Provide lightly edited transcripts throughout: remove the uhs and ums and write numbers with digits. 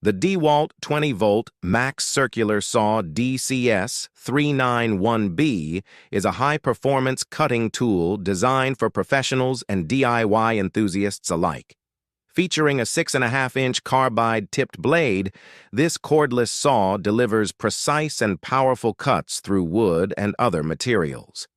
The DeWalt 20-volt Max Circular Saw DCS 391B is a high-performance cutting tool designed for professionals and DIY enthusiasts alike. Featuring a 6.5-inch carbide-tipped blade, this cordless saw delivers precise and powerful cuts through wood and other materials.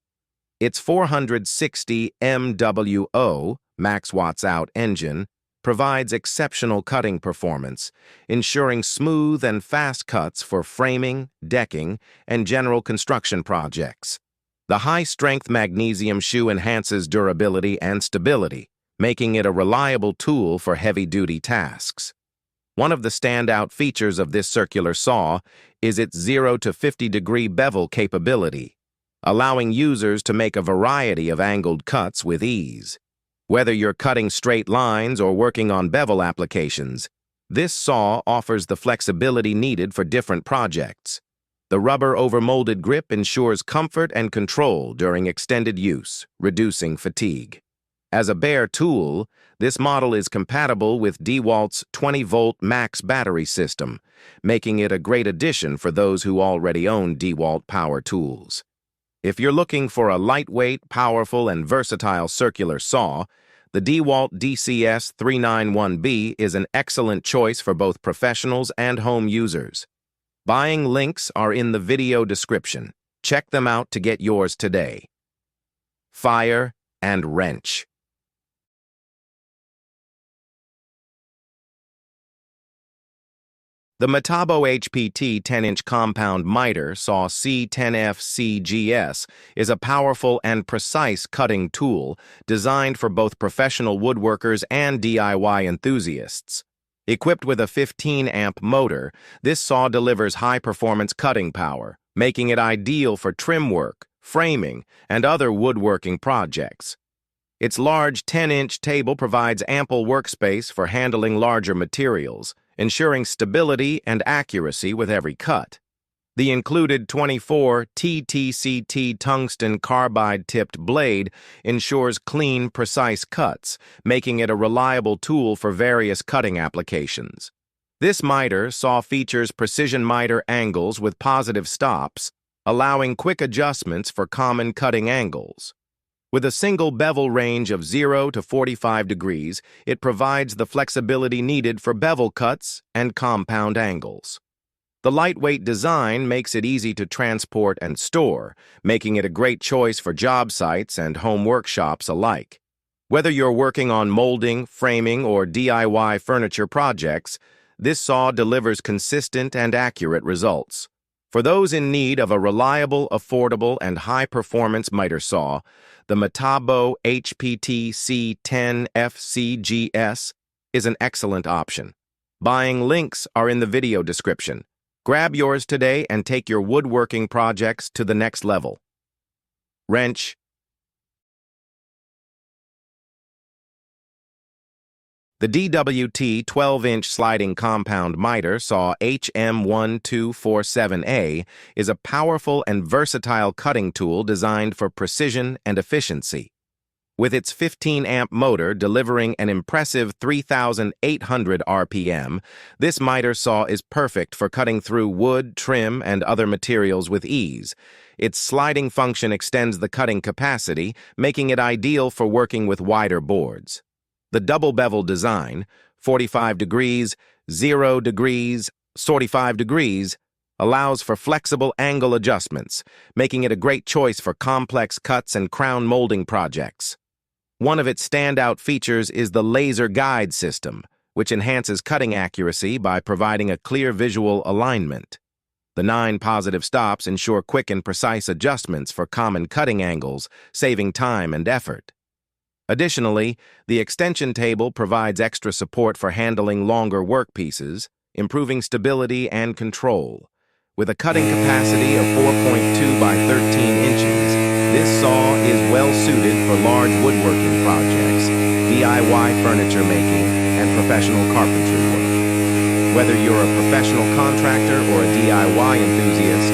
Its 460 MWO max watts out engine provides exceptional cutting performance, ensuring smooth and fast cuts for framing, decking, and general construction projects. The high-strength magnesium shoe enhances durability and stability, making it a reliable tool for heavy-duty tasks. One of the standout features of this circular saw is its 0 to 50-degree bevel capability, allowing users to make a variety of angled cuts with ease. Whether you're cutting straight lines or working on bevel applications, this saw offers the flexibility needed for different projects. The rubber overmolded grip ensures comfort and control during extended use, reducing fatigue. As a bare tool, this model is compatible with DeWalt's 20-volt max battery system, making it a great addition for those who already own DeWalt power tools. If you're looking for a lightweight, powerful, and versatile circular saw, the DeWalt DCS 391B is an excellent choice for both professionals and home users. Buying links are in the video description. Check them out to get yours today. Fire and wrench. The Metabo HPT 10-inch compound miter saw C10F-CGS is a powerful and precise cutting tool designed for both professional woodworkers and DIY enthusiasts. Equipped with a 15-amp motor, this saw delivers high-performance cutting power, making it ideal for trim work, framing, and other woodworking projects. Its large 10-inch table provides ample workspace for handling larger materials, ensuring stability and accuracy with every cut. The included 24 TTCT tungsten carbide-tipped blade ensures clean, precise cuts, making it a reliable tool for various cutting applications. This miter saw features precision miter angles with positive stops, allowing quick adjustments for common cutting angles. With a single bevel range of 0 to 45 degrees, it provides the flexibility needed for bevel cuts and compound angles. The lightweight design makes it easy to transport and store, making it a great choice for job sites and home workshops alike. Whether you're working on molding, framing, or DIY furniture projects, this saw delivers consistent and accurate results. For those in need of a reliable, affordable, and high-performance miter saw, the Metabo HPT C10F-CGS is an excellent option. Buying links are in the video description. Grab yours today and take your woodworking projects to the next level. Wrench. The DWT 12-inch sliding compound miter saw HM1247A is a powerful and versatile cutting tool designed for precision and efficiency. With its 15-amp motor delivering an impressive 3,800 RPM, this miter saw is perfect for cutting through wood, trim, and other materials with ease. Its sliding function extends the cutting capacity, making it ideal for working with wider boards. The double bevel design, 45 degrees, 0 degrees, 45 degrees, allows for flexible angle adjustments, making it a great choice for complex cuts and crown molding projects. One of its standout features is the laser guide system, which enhances cutting accuracy by providing a clear visual alignment. The 9 positive stops ensure quick and precise adjustments for common cutting angles, saving time and effort. Additionally, the extension table provides extra support for handling longer workpieces, improving stability and control. With a cutting capacity of 4.2 by 13 inches, this saw is well suited for large woodworking projects, DIY furniture making, and professional carpentry work. Whether you're a professional contractor or a DIY enthusiast,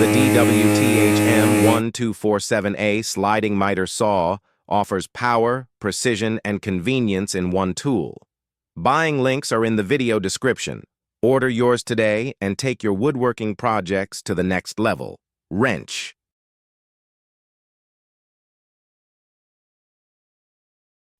the DWTHM1247A sliding miter saw offers power, precision, and convenience in one tool. Buying links are in the video description. Order yours today and take your woodworking projects to the next level. Wrench.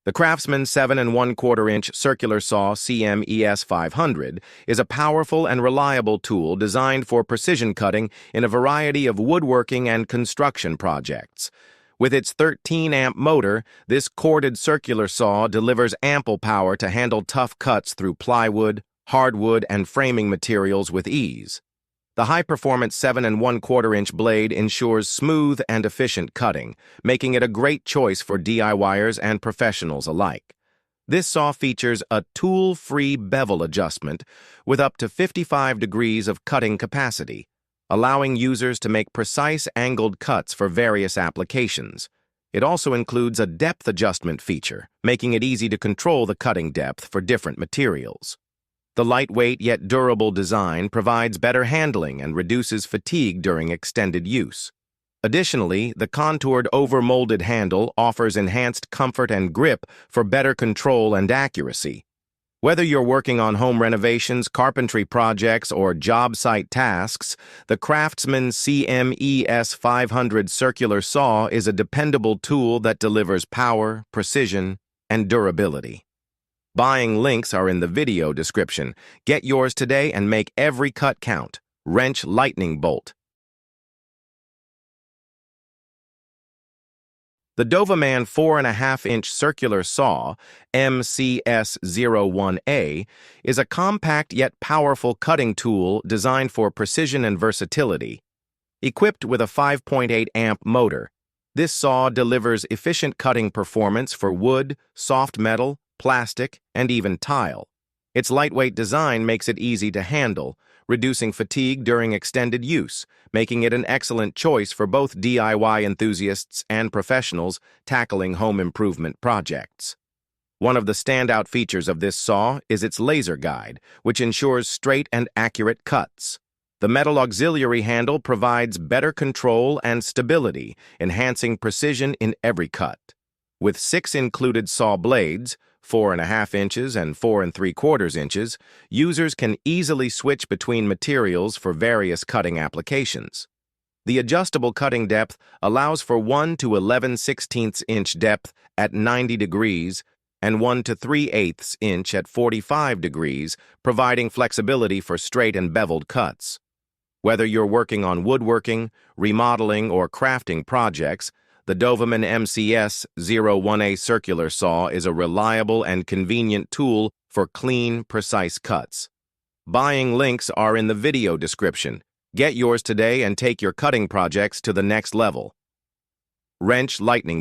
The Craftsman 7 1/4 inch circular saw CMES 500 is a powerful and reliable tool designed for precision cutting in a variety of woodworking and construction projects. With its 13-amp motor, this corded circular saw delivers ample power to handle tough cuts through plywood, hardwood, and framing materials with ease. The high-performance 7 1/4 inch blade ensures smooth and efficient cutting, making it a great choice for DIYers and professionals alike. This saw features a tool-free bevel adjustment with up to 55 degrees of cutting capacity, allowing users to make precise angled cuts for various applications. It also includes a depth adjustment feature, making it easy to control the cutting depth for different materials. The lightweight yet durable design provides better handling and reduces fatigue during extended use. Additionally, the contoured over-molded handle offers enhanced comfort and grip for better control and accuracy. Whether you're working on home renovations, carpentry projects, or job site tasks, the Craftsman CMES 500 circular saw is a dependable tool that delivers power, precision, and durability. Buying links are in the video description. Get yours today and make every cut count. Wrench lightning bolt. The Doverman 4.5-inch circular saw, MCS01A, is a compact yet powerful cutting tool designed for precision and versatility. Equipped with a 5.8-amp motor, this saw delivers efficient cutting performance for wood, soft metal, plastic, and even tile. Its lightweight design makes it easy to handle, reducing fatigue during extended use, making it an excellent choice for both DIY enthusiasts and professionals tackling home improvement projects. One of the standout features of this saw is its laser guide, which ensures straight and accurate cuts. The metal auxiliary handle provides better control and stability, enhancing precision in every cut. With 6 included saw blades, 4.5 inches and 4 3/4 inches, users can easily switch between materials for various cutting applications. The adjustable cutting depth allows for 1 to 11/16 inch depth at 90 degrees and 1 to 3/8 inch at 45 degrees, providing flexibility for straight and beveled cuts. Whether you're working on woodworking, remodeling, or crafting projects, the Doverman MCS01A circular saw is a reliable and convenient tool for clean, precise cuts. Buying links are in the video description. Get yours today and take your cutting projects to the next level. Wrench lightning